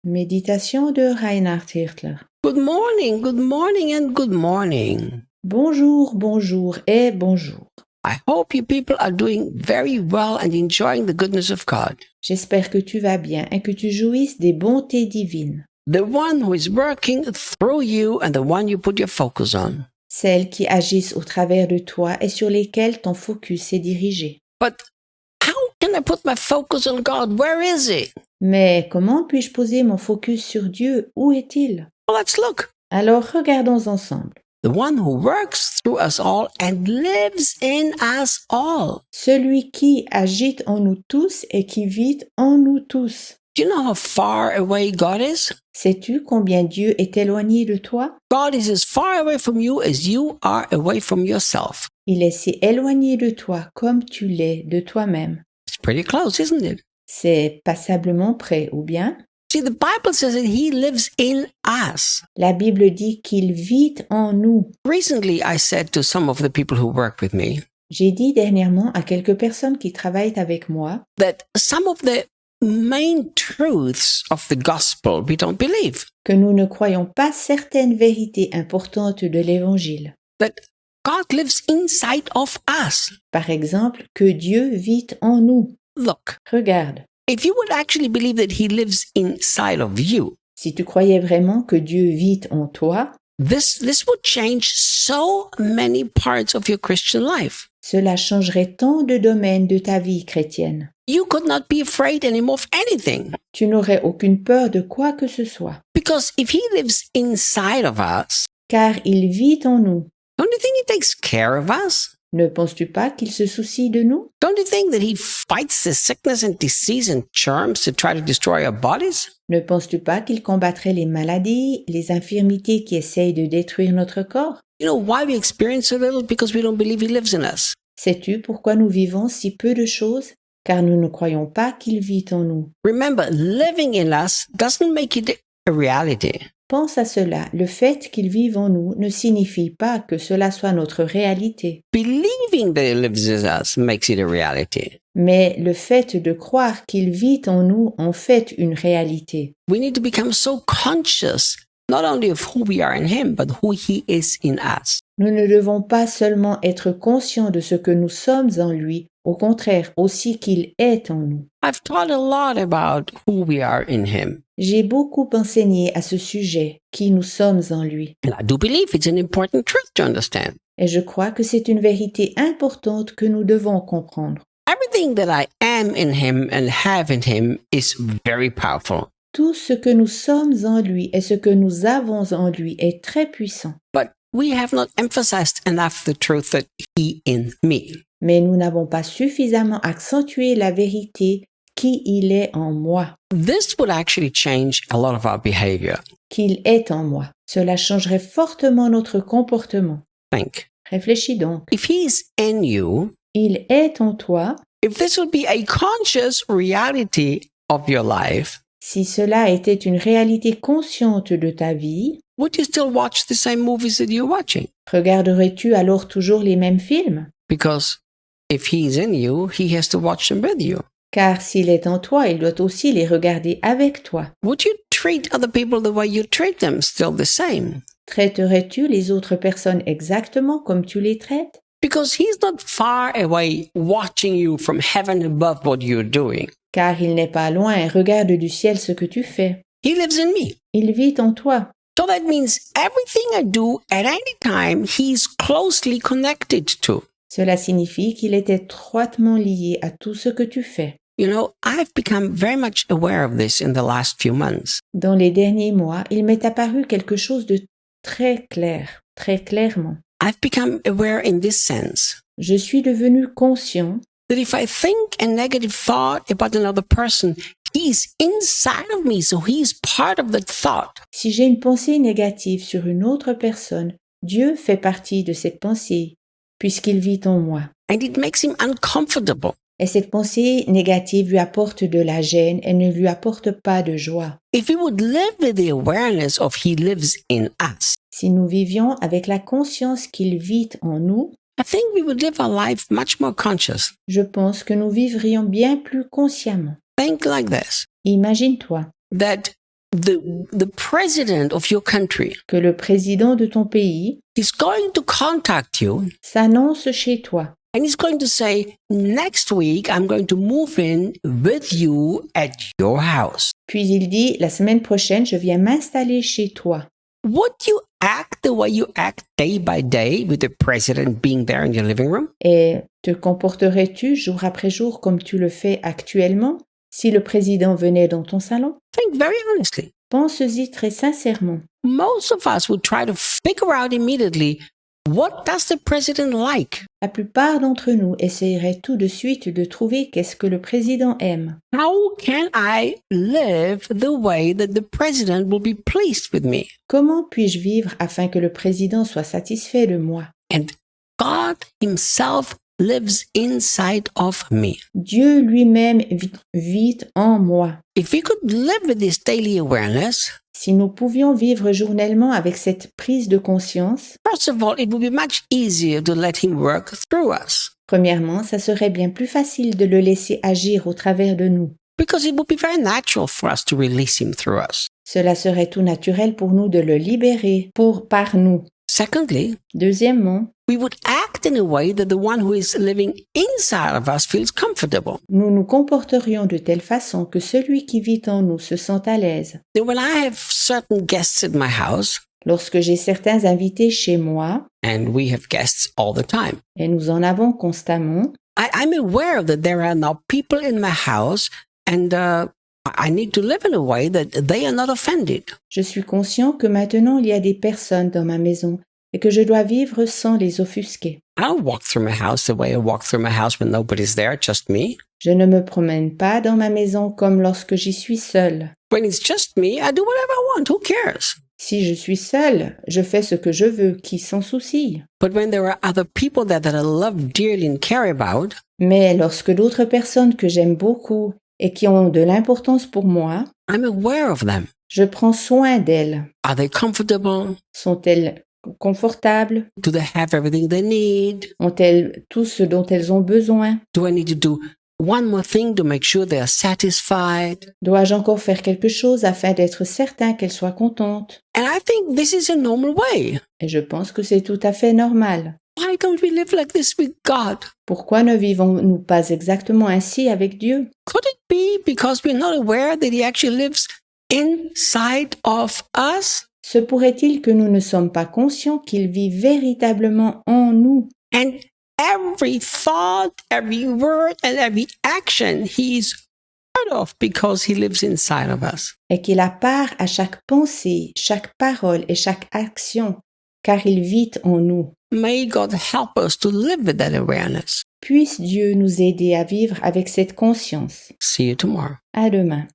Méditation de Reinhard Hirtler. Good morning, and good morning. Bonjour, bonjour et bonjour. I hope you people are doing very well and enjoying the goodness of God. J'espère que tu vas bien et que tu jouisses des bontés divines, The one who is working through you and the one you put your focus on. celles qui agissent au travers de toi et sur lesquelles ton focus est dirigé. But how can I put my focus on God? Where is He? Mais comment puis-je poser mon focus sur Dieu? Où est-il? Well, let's look. Alors regardons ensemble. The one who works through us all and lives in us all. Celui qui agite en nous tous et qui vit en nous tous. Do you know how far away God is? Sais-tu combien Dieu est éloigné de toi? God is as far away from you as you are away from yourself. Il est si éloigné de toi comme tu l'es de toi-même. It's pretty close, isn't it? C'est passablement près, ou bien? See, the Bible says that He lives in us. La Bible dit qu'il vit en nous. Recently, I said to some of the people who work with me J'ai dit dernièrement à quelques personnes qui travaillent avec moi that some of the main truths of the gospel we don't believe. que nous ne croyons pas certaines vérités importantes de l'Évangile. That God lives inside of us. Par exemple, que Dieu vit en nous. Look, Regarde, if you would actually believe that He lives inside of you, si tu croyais vraiment que Dieu vit en toi, this would change so many parts of your Christian life. cela changerait tant de domaines de ta vie chrétienne. You could not be afraid anymore of anything. Tu n'aurais aucune peur de quoi que ce soit, Because if He lives inside of us, car il vit en nous. don't you think He takes care of us? Ne penses-tu pas qu'il se soucie de nous? Don't you think that He fights the sickness and disease and germs to try to destroy our bodies? Ne penses-tu pas qu'il combattrait les maladies, les infirmités qui essayent de détruire notre corps? You know why we experience so little? Because we don't believe He lives in us. Sais-tu pourquoi nous vivons si peu de choses? Car nous ne croyons pas qu'il vit en nous. Remember, living in us doesn't make it a reality. Pense à cela, le fait qu'il vive en nous ne signifie pas que cela soit notre réalité. Believing that He lives in us makes it a reality. Mais le fait de croire qu'il vit en nous en fait une réalité. We need to become so conscious, not only of who we are in Him, but who He is in us. Nous ne devons pas seulement être conscients de ce que nous sommes en lui, au contraire aussi qu'il est en nous. I've taught a lot about who we are in Him. J'ai beaucoup enseigné à ce sujet, qui nous sommes en lui. And I do believe it's an important truth to understand. Et je crois que c'est une vérité importante que nous devons comprendre. Everything that I am in Him and have in Him is very powerful. Tout ce que nous sommes en lui et ce que nous avons en lui est très puissant. But we have not emphasized enough the truth that He in me. Mais nous n'avons pas suffisamment accentué la vérité qui il est en moi, This would actually change a lot of our behavior. qu'il est en moi. Cela changerait fortement notre comportement. Think. Réfléchis donc. If He is in you, Il est en toi. if this would be a conscious reality of your life, Si cela était une réalité consciente de ta vie, would you still watch the same movies that you're watching? regarderais-tu alors toujours les mêmes films? Because if He's in you, He has to watch them with you. Car s'il est en toi, il doit aussi les regarder avec toi. Would you treat other people the way you treat them still the same? Traiterais-tu les autres personnes exactement comme tu les traites? Because He's not far away watching you from heaven above what you're doing. Car il n'est pas loin et regarde du ciel ce que tu fais. He lives in me. Il vit en toi. So that means everything I do at any time, He's closely connected to. Cela signifie qu'il est étroitement lié à tout ce que tu fais. You know, I've become very much aware of this in the last few months. Dans les derniers mois, il m'est apparu quelque chose de très clair, très clairement. I've become aware in this sense Je suis devenu conscient that if I think a negative thought about another person, He's inside of me, so He's part of that thought. si j'ai une pensée négative sur une autre personne, Dieu fait partie de cette pensée, puisqu'il vit en moi. And it makes Him uncomfortable. Et cette pensée négative lui apporte de la gêne et ne lui apporte pas de joie. If we would live with the awareness of He lives in us, Si nous vivions avec la conscience qu'il vit en nous, I think we would live our life much more conscious. je pense que nous vivrions bien plus consciemment. Think like this, Imagine-toi that the president of your country que le président de ton pays is going to contact you s'annonce chez toi and he's going to say, next week, I'm going to move in with you at your house. puis il dit la semaine prochaine je viens m'installer chez toi. Would you act the way you act day by day with the president being there in your living room? Et te comporterais-tu jour après jour comme tu le fais actuellement si le président venait dans ton salon? Think very honestly. Pense-y très sincèrement. Most of us would try to figure out immediately, what does the president like? La plupart d'entre nous essaieraient tout de suite de trouver qu'est-ce que le président aime. How can I live the way that the president will be pleased with me? Comment puis-je vivre afin que le président soit satisfait de moi? And God himself lives inside of me. Dieu lui-même vit en moi. If we could live with this daily awareness, Si nous pouvions vivre journellement avec cette prise de conscience, first of all, it would be much easier to let him work through us premièrement, ça serait bien plus facile de le laisser agir au travers de nous. because it would be very natural for us to release him through us. Cela serait tout naturel pour nous de le libérer par nous. Secondly, Deuxièmement, we would act in a way that the one who is living inside of us feels comfortable. nous nous comporterions de telle façon que celui qui vit en nous se sent à l'aise. Then when I have certain guests at my house, Lorsque j'ai certains invités chez moi, and we have guests all the time, et nous en avons constamment, I'm aware that there are now people in my house and I need to live in a way that they are not offended. je suis conscient que maintenant il y a des personnes dans ma maison et que je dois vivre sans les offusquer. I don't walk through my house the way I walk through my house when nobody's there, just me. Je ne me promène pas dans ma maison comme lorsque j'y suis seule. When it's just me, I do whatever I want. Who cares? Si je suis seule, je fais ce que je veux, qui s'en soucie. But when there are other people that I love dearly and care about, Mais lorsque d'autres personnes que j'aime beaucoup et qui ont de l'importance pour moi, I'm aware of them. je prends soin d'elles. Are they comfortable? Sont-elles confortables? Do they have everything they need? Ont-elles tout ce dont elles ont besoin? Do I need to do one more thing to make sure they are satisfied? Dois-je encore faire quelque chose afin d'être certain qu'elles soient contentes? And I think this is a normal way. Et je pense que c'est tout à fait normal. Why don't we live like this with God? Pourquoi ne vivons-nous pas exactement ainsi avec Dieu? Could it be because we're not aware that He actually lives inside of us? Se pourrait-il que nous ne sommes pas conscients qu'il vit véritablement en nous? And every thought, every word, and every action He's part of because He lives inside of us. Et qu'il a part à chaque pensée, chaque parole et chaque action, car il vit en nous. May God help us to live with that awareness. Puisse Dieu nous aider à vivre avec cette conscience. See you tomorrow. À demain.